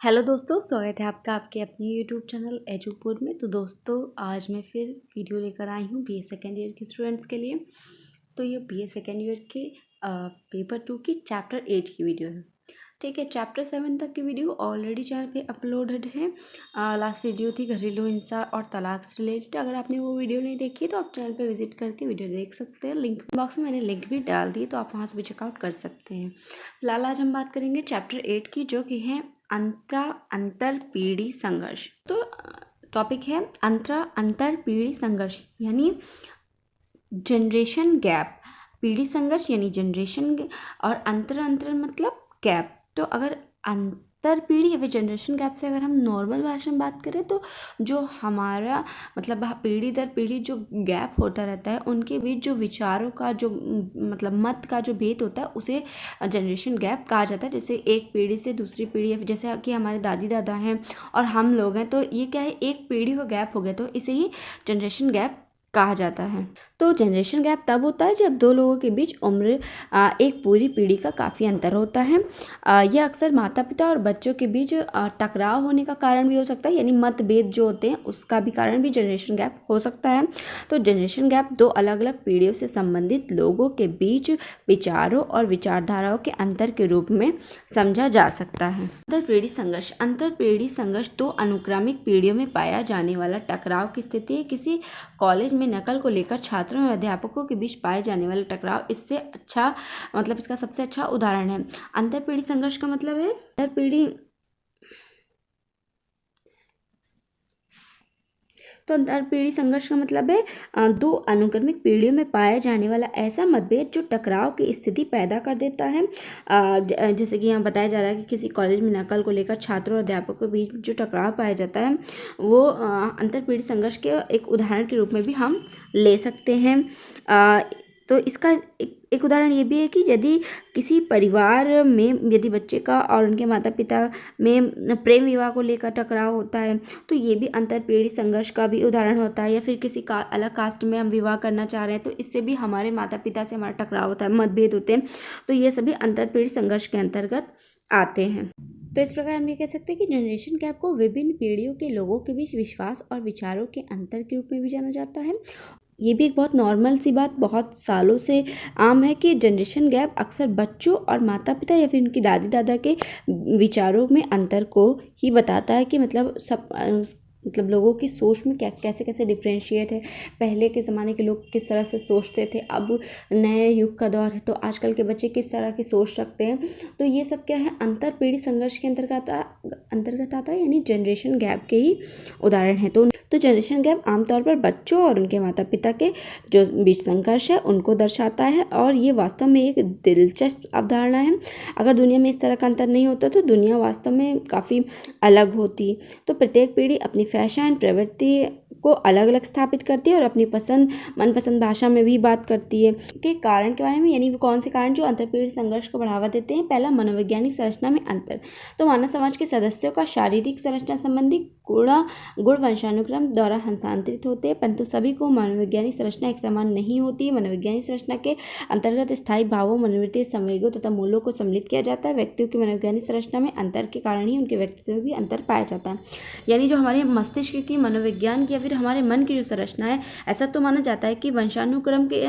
Hello दोस्तों, स्वागत है आपका आपके अपने यूट्यूब चैनल एजुपुर में। तो दोस्तों, आज मैं फिर वीडियो लेकर आई हूँ बीए सेकेंड ईयर के स्टूडेंट्स के लिए। तो ये बीए सेकेंड ईयर के पेपर 2 की चैप्टर 8 की वीडियो है। ठीक है, चैप्टर 7 तक की वीडियो ऑलरेडी चैनल पे अपलोडेड है। लास्ट वीडियो थी घरेलू हिंसा और तलाक से रिलेटेड। अगर आपने वो वीडियो नहीं देखी तो आप चैनल पे विजिट करके वीडियो देख सकते हैं। लिंक बॉक्स में मैंने लिंक भी डाल दी, तो आप वहाँ से भी चेकआउट कर सकते हैं। फिलहाल आज हम बात करेंगे चैप्टर 8 की, जो कि है अंतर पीढ़ी संघर्ष। तो टॉपिक है अंतर पीढ़ी संघर्ष यानी जनरेशन गैप। पीढ़ी संघर्ष यानी जनरेशन और अंतर मतलब गैप। तो अगर अंतर पीढ़ी या फिर जनरेशन गैप से अगर हम नॉर्मल भाषा में बात करें तो जो हमारा मतलब पीढ़ी दर पीढ़ी जो गैप होता रहता है उनके बीच जो विचारों का जो मतलब मत का जो भेद होता है उसे जनरेशन गैप कहा जाता है। जैसे एक पीढ़ी से दूसरी पीढ़ी, जैसे कि हमारे दादी दादा हैं और हम लोग हैं, तो ये क्या है, एक पीढ़ी का गैप हो गया, तो इसे ही जनरेशन गैप कहा जाता है। तो जनरेशन गैप तब होता है जब दो लोगों के बीच उम्र एक पूरी पीढ़ी का काफ़ी अंतर होता है। यह अक्सर माता पिता और बच्चों के बीच टकराव होने का कारण भी हो सकता है, यानी मतभेद जो होते हैं उसका भी कारण भी जनरेशन गैप हो सकता है। तो जनरेशन गैप दो अलग अलग पीढ़ियों से संबंधित लोगों के बीच विचारों और विचारधाराओं के अंतर के रूप में समझा जा सकता है। अंतर पीढ़ी संघर्ष दो अनुक्रमिक पीढ़ियों में पाया जाने वाला टकराव की स्थिति है। किसी कॉलेज में नकल को लेकर छात्रों और अध्यापकों के बीच पाए जाने वाले टकराव इससे अच्छा मतलब इसका सबसे अच्छा उदाहरण है। अंतर पीढ़ी संघर्ष का मतलब है अंतर पीढ़ी संघर्ष का मतलब है दो अनुक्रमिक पीढ़ियों में पाया जाने वाला ऐसा मतभेद जो टकराव की स्थिति पैदा कर देता है। जैसे कि यहाँ बताया जा रहा है कि किसी कॉलेज में नकल को लेकर छात्रों और अध्यापकों के बीच जो टकराव पाया जाता है वो अंतर पीढ़ी संघर्ष के एक उदाहरण के रूप में भी हम ले सकते हैं। तो इसका एक उदाहरण ये भी है कि यदि किसी परिवार में यदि बच्चे का और उनके माता पिता में प्रेम विवाह को लेकर टकराव होता है तो ये भी अंतर पीढ़ी संघर्ष का भी उदाहरण होता है। या फिर किसी का अलग कास्ट में हम विवाह करना चाह रहे हैं तो इससे भी हमारे माता पिता से हमारा टकराव होता है, मतभेद होते हैं। तो ये सभी अंतर पीढ़ी संघर्ष के अंतर्गत आते हैं। तो इस प्रकार हम ये कह सकते हैं कि जनरेशन गैप को विभिन्न पीढ़ियों के लोगों के बीच विश्वास और विचारों के अंतर के रूप में भी जाना जाता है। ये भी एक बहुत नॉर्मल सी बात बहुत सालों से आम है कि जनरेशन गैप अक्सर बच्चों और माता पिता या फिर उनकी दादी दादा के विचारों में अंतर को ही बताता है कि मतलब लोगों की सोच में क्या कैसे कैसे डिफ्रेंशिएट है। पहले के ज़माने के लोग किस तरह से सोचते थे, अब नए युग का दौर है तो आजकल के बच्चे किस तरह की सोच रखते हैं। तो ये सब क्या है, अंतर पीढ़ी संघर्ष के अंतर्गत आता है, यानी जनरेशन गैप के ही उदाहरण है। तो जनरेशन गैप आमतौर पर बच्चों और उनके माता पिता के जो बीच संघर्ष है उनको दर्शाता है और ये वास्तव में एक दिलचस्प अवधारणा है। अगर दुनिया में इस तरह का अंतर नहीं होता तो दुनिया वास्तव में काफ़ी अलग होती। तो प्रत्येक पीढ़ी अपनी फैशन प्रवृत्ति को अलग अलग स्थापित करती है और अपनी मनपसंद भाषा में भी बात करती है। के कारण के बारे में, यानी कौन से कारण जो अंतरपीढ़ी संघर्ष को बढ़ावा देते हैं। पहला, मनोवैज्ञानिक संरचना में अंतर। तो मानव समाज के सदस्यों का शारीरिक संरचना संबंधी गुण वंशानुक्रम द्वारा हस्तांतरित होते हैं, परंतु सभी को मनोवैज्ञानिक संरचना एक समान नहीं होती। मनोवैज्ञानिक संरचना के अंतर्गत स्थायी भावों, मनोवृत्ति, संवेगों तथा मूल्यों को सम्मिलित किया जाता है। व्यक्तियों की मनोवैज्ञानिक संरचना में अंतर के कारण ही उनके व्यक्तित्व में भी अंतर पाया जाता है। यानी जो हमारे मस्तिष्क की मनोविज्ञान की या फिर हमारे मन की जो संरचना है, ऐसा तो माना जाता है कि वंशानुक्रम के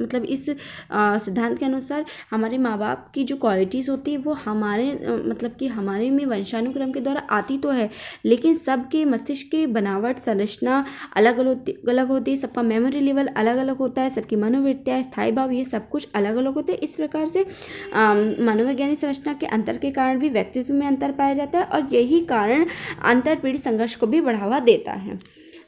मतलब इस सिद्धांत के अनुसार हमारे माँ बाप की जो क्वालिटीज़ होती है वो हमारे मतलब कि हमारे में वंशानुक्रम के द्वारा आती तो है, लेकिन सबके मस्तिष्क की बनावट संरचना अलग अलग होती है। सबका मेमोरी लेवल अलग अलग होता है, सबकी मनोवृत्तियाँ, स्थायी भाव, ये सब कुछ अलग अलग होते हैं। इस प्रकार से मनोवैज्ञानिक संरचना के अंतर के कारण भी व्यक्तित्व में अंतर पाया जाता है और यही कारण अंतर पीढ़ी संघर्ष को भी बढ़ावा देता है।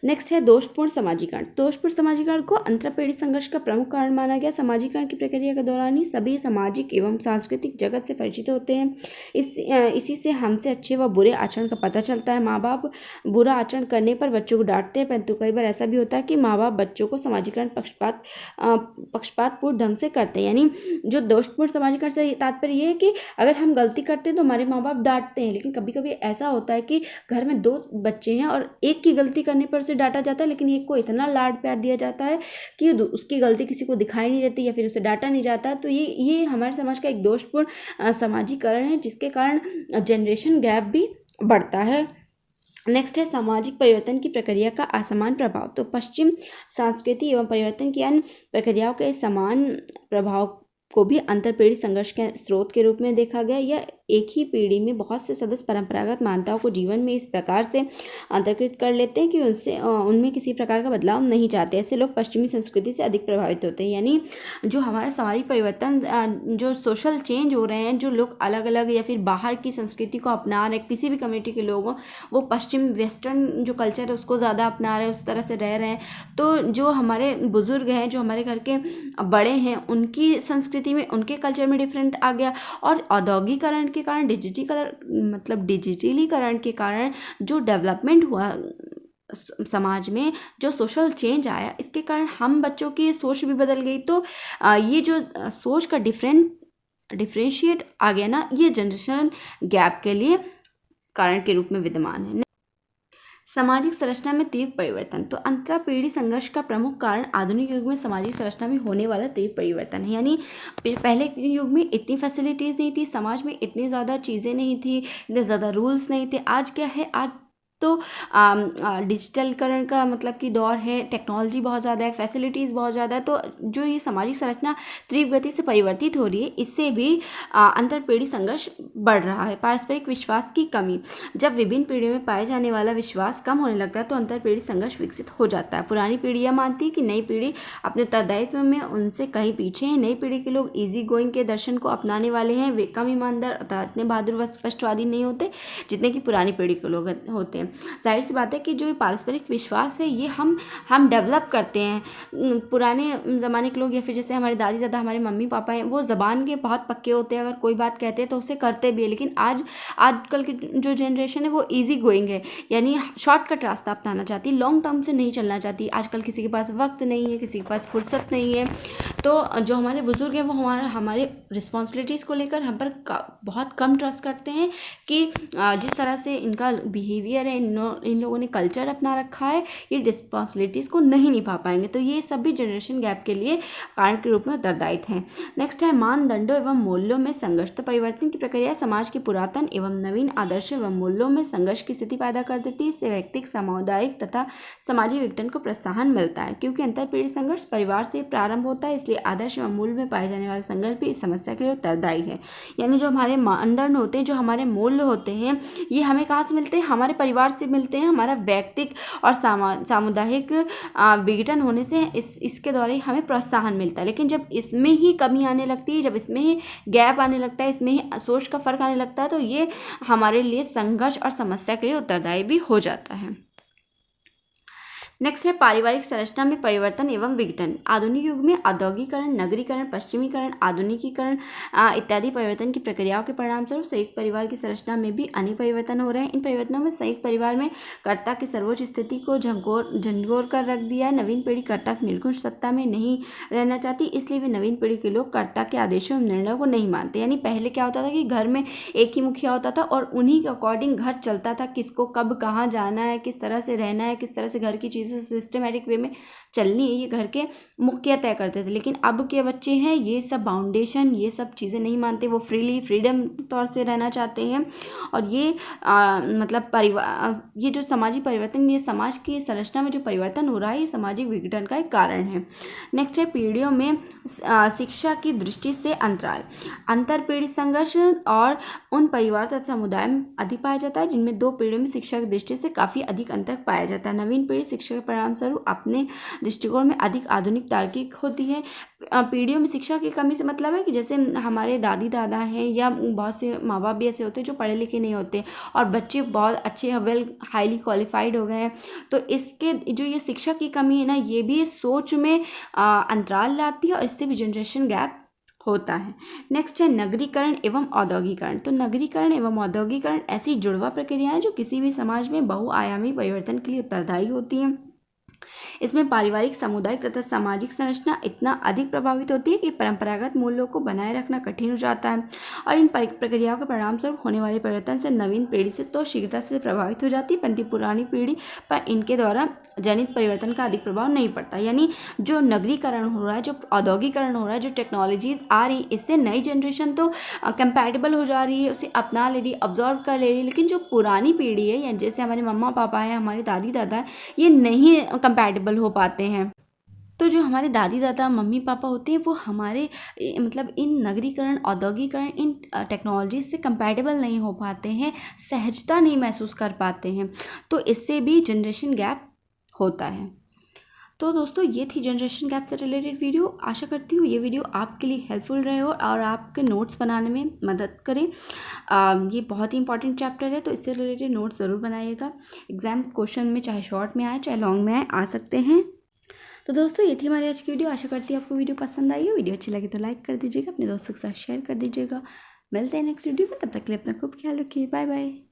नेक्स्ट है दोषपूर्ण समाजीकरण। दोषपूर्ण समाजीकरण को अंतर पीढ़ी संघर्ष का प्रमुख कारण माना गया। समाजीकरण की प्रक्रिया के दौरान ही सभी सामाजिक एवं सांस्कृतिक जगत से परिचित होते हैं। इसी से हमसे अच्छे व बुरे आचरण का पता चलता है। माँ बाप बुरा आचरण करने पर बच्चों को डांटते हैं, परंतु कई बार ऐसा भी होता है कि माँ बाप बच्चों को समाजीकरण पक्षपातपूर्ण ढंग से करते हैं। यानी जो दोषपूर्ण समाजीकरण से तात्पर्य ये है कि अगर हम गलती करते हैं तो हमारे माँ बाप डांटते हैं, लेकिन कभी कभी ऐसा होता है कि घर में दो बच्चे हैं और एक की गलती करने पर उसे डांटा जाता है, लेकिन एक को इतना लाड प्यार दिया जाता है कि उसकी गलती किसी को दिखाई नहीं देती या फिर उसे डांटा नहीं जाता। तो ये हमारे समाज का एक दोषपूर्ण समाजीकरण है, जिसके कारण जनरेशन गैप भी बढ़ता है। नेक्स्ट है सामाजिक परिवर्तन की प्रक्रिया का असमान प्रभाव। तो पश्चिम संस्कृति एवं परिवर्तन की अन्य प्रक्रियाओं के समान प्रभाव को भी अंतरपीढ़ी संघर्ष के स्रोत के रूप में देखा गया। यह एक ही पीढ़ी में बहुत से सदस्य परंपरागत मान्यताओं को जीवन में इस प्रकार से अंतर्कृत कर लेते हैं कि उनमें किसी प्रकार का बदलाव नहीं चाहते। ऐसे लोग पश्चिमी संस्कृति से अधिक प्रभावित होते हैं। यानी जो हमारा सामाजिक परिवर्तन, जो सोशल चेंज हो रहे हैं, जो लोग अलग अलग या फिर बाहर की संस्कृति को अपना रहे हैं, किसी भी कम्युनिटी के लोग हों, वो पश्चिम वेस्टर्न जो कल्चर है उसको ज़्यादा अपना रहे हैं, उस तरह से रह रहे हैं। तो जो हमारे बुज़ुर्ग हैं, जो हमारे घर के बड़े हैं, उनकी संस्कृति में, उनके कल्चर में डिफरेंट आ गया। और औद्योगिकरण के कारण, डिजिटलीकरण के कारण जो डेवलपमेंट हुआ समाज में, जो सोशल चेंज आया, इसके कारण हम बच्चों की सोच भी बदल गई। तो ये जो सोच का डिफरेंशिएट आ गया ना, ये जनरेशन गैप के लिए कारण के रूप में विद्यमान है। सामाजिक संरचना में तीव्र परिवर्तन। तो अंतरपीढ़ी संघर्ष का प्रमुख कारण आधुनिक युग में सामाजिक संरचना में होने वाला तीव्र परिवर्तन है। यानी पहले के युग में इतनी फैसिलिटीज़ नहीं थी, समाज में इतनी ज़्यादा चीज़ें नहीं थी, इतने ज़्यादा रूल्स नहीं थे। आज क्या है, आज तो डिजिटलकरण का मतलब कि दौर है, टेक्नोलॉजी बहुत ज़्यादा है, फैसिलिटीज़ बहुत ज़्यादा है। तो जो ये सामाजिक संरचना तीव्र गति से परिवर्तित हो रही है, इससे भी अंतरपीढ़ी संघर्ष बढ़ रहा है। पारस्परिक विश्वास की कमी। जब विभिन्न पीढ़ियों में पाए जाने वाला विश्वास कम होने लगता है तो अंतरपीढ़ी संघर्ष विकसित हो जाता है। पुरानी पीढ़ी यह मानती है कि नई पीढ़ी अपने उत्तरदायित्व में उनसे कहीं पीछे है। नई पीढ़ी के लोग इजी गोइंग के दर्शन को अपनाने वाले हैं। वे कम ईमानदार अर्थात इतने बहादुर व स्पष्टवादी नहीं होते जितने कि पुरानी पीढ़ी के लोग होते हैं। जाहिर सी बात है कि जो पारस्परिक विश्वास है, ये हम डेवलप करते हैं। पुराने ज़माने के लोग या फिर जैसे हमारे दादी दादा, हमारे मम्मी पापा हैं, वो ज़बान के बहुत पक्के होते हैं। अगर कोई बात कहते हैं तो उसे करते भी है। लेकिन आजकल की जो जनरेशन है वो इजी गोइंग है, यानी शॉर्टकट रास्ता अपनाना चाहती है, लॉन्ग टर्म से नहीं चलना चाहती। आजकल किसी के पास वक्त नहीं है, किसी के पास फुर्सत नहीं है। तो जो हमारे बुज़ुर्ग हैं वो हमारे रिस्पॉन्सिबिलिटीज़ को लेकर हम पर बहुत कम ट्रस्ट करते हैं कि जिस तरह से इनका बिहेवियर है, इन लोगों ने कल्चर अपना रखा है, ये रिस्पॉन्सिबिलिटीज़ को नहीं निभा पाएंगे। तो ये सब भी जनरेशन गैप के लिए कारण के रूप में उत्तरदायित्व हैं। नेक्स्ट है मानदंडों एवं मूल्यों में संघर्ष। तो परिवर्तन की प्रक्रिया समाज के पुरातन एवं नवीन आदर्शों एवं मूल्यों में संघर्ष की स्थिति पैदा कर देती है। इससे व्यक्तिगत, सामुदायिक तथा सामाजिक विघटन को प्रोत्साहन मिलता है। क्योंकि अंतरपीढ़ी संघर्ष परिवार से प्रारंभ होता है, इसलिए आदर्श एवं मूल्य में पाए जाने वाले संघर्ष भी इस समस्या के लिए उत्तरदायी है। यानी जो हमारे मानदंड होते हैं, जो हमारे मूल्य होते हैं, ये हमें कहाँ से मिलते हैं? हमारे परिवार से मिलते हैं। हमारा व्यक्तिगत और सामुदायिक विघटन होने से इसके द्वारा ही हमें प्रोत्साहन मिलता है। लेकिन जब इसमें ही कमी आने लगती है, जब इसमें ही गैप आने लगता है, इसमें ही सोच का फर्क आने लगता है, तो ये हमारे लिए संघर्ष और समस्या के लिए उत्तरदायी भी हो जाता है। नेक्स्ट है पारिवारिक संरचना में परिवर्तन एवं विघटन। आधुनिक युग में औद्योगिकरण, नगरीकरण, पश्चिमीकरण, आधुनिकीकरण इत्यादि परिवर्तन की प्रक्रियाओं के परिणामस्वरूप संयुक्त परिवार की संरचना में भी अनेक परिवर्तन हो रहे हैं। इन परिवर्तनों में संयुक्त परिवार में कर्ता की सर्वोच्च स्थिति को झंझोर कर रख दिया है। नवीन पीढ़ी कर्ता की निर्गुण सत्ता में नहीं रहना चाहती, इसलिए वे नवीन पीढ़ी के लोग कर्ता के आदेशों एवं निर्णयों को नहीं मानते। यानी पहले क्या होता था कि घर में एक ही मुखिया होता था और उन्हीं के अकॉर्डिंग घर चलता था, किसको कब कहाँ जाना है, किस तरह से रहना है, किस तरह से घर की चीज़ सिस्टमेटिक वे में चलनी है, ये घर के मुखिया तय करते थे। लेकिन अब के बच्चे हैं, ये सब बाउंडेशन, ये सब चीज़ें नहीं मानते। वो फ्रीडम तौर से रहना चाहते हैं। और ये मतलब ये जो सामाजिक परिवर्तन, ये समाज की संरचना में जो परिवर्तन हो रहा है, ये सामाजिक विघटन का एक कारण है। नेक्स्ट है पीढ़ियों में शिक्षा की दृष्टि से अंतराल। अंतरपीढ़ी संघर्ष और उन परिवार तथा समुदाय में अधिक पाया जाता है जिनमें दो पीढ़ियों में शिक्षा की दृष्टि से काफ़ी अधिक अंतर पाया जाता है। नवीन पीढ़ी शिक्षा के परिणाम स्वरूप अपने दृष्टिकोण में अधिक आधुनिक तार्किक होती है। पीढ़ियों में शिक्षा की कमी से मतलब है कि जैसे हमारे दादी दादा हैं या बहुत से माँ बाप भी ऐसे होते हैं जो पढ़े लिखे नहीं होते और बच्चे बहुत अच्छे वेल हाईली क्वालिफाइड हो गए हैं। तो इसके जो ये शिक्षा की कमी है ना, ये भी सोच में अंतराल लाती है और इससे भी जनरेशन गैप होता है। नेक्स्ट है नगरीकरण एवं औद्योगिकरण। तो नगरीकरण एवं औद्योगिकरण ऐसी जुड़वा प्रक्रियाएं जो किसी भी समाज में बहुआयामी परिवर्तन के लिए उत्तरदायी होती हैं। इसमें पारिवारिक, सामुदायिक तथा सामाजिक संरचना इतना अधिक प्रभावित होती है कि परंपरागत मूल्यों को बनाए रखना कठिन हो जाता है और इन प्रक्रियाओं के परिणामस्वरूप होने वाले परिवर्तन से नवीन पीढ़ी से तो शीघ्रता से प्रभावित हो जाती है, परंतु पुरानी पीढ़ी पर इनके द्वारा जनित परिवर्तन का अधिक प्रभाव नहीं पड़ता। यानी जो नगरीकरण हो रहा है, जो औद्योगिकरण हो रहा है, जो टेक्नोलॉजीज आ रही, इससे नई जनरेशन तो कंपैटिबल हो जा रही है, उसे अपना ले रही है, ऑब्जर्व कर ले रही है, लेकिन जो पुरानी पीढ़ी है या जैसे हमारे मम्मा पापा हैं, हमारे दादी दादा हैं, ये नहीं कंपैटिबल हो पाते हैं। तो जो हमारे दादी दादा मम्मी पापा होते हैं वो हमारे मतलब इन नगरीकरण, औद्योगिकरण, इन टेक्नोलॉजी से कंपैटिबल नहीं हो पाते हैं, सहजता नहीं महसूस कर पाते हैं, तो इससे भी जनरेशन गैप होता है। तो दोस्तों ये थी जनरेशन गैप से रिलेटेड वीडियो। आशा करती हूँ ये वीडियो आपके लिए हेल्पफुल रहे हो और आपके नोट्स बनाने में मदद करे। ये बहुत ही इंपॉर्टेंट चैप्टर है, तो इससे रिलेटेड नोट्स ज़रूर बनाइएगा। एग्जाम क्वेश्चन में चाहे शॉर्ट में आए चाहे लॉन्ग में आए, आ सकते हैं। तो दोस्तों ये थी हमारी आज की वीडियो। आशा करती हूँ आपको वीडियो पसंद आई हो। वीडियो अच्छी लगी तो लाइक कर दीजिएगा, अपने दोस्तों के साथ शेयर कर दीजिएगा। मिलते हैं नेक्स्ट वीडियो में, तब तक के लिए अपना खूब ख्याल रखिए। Bye bye.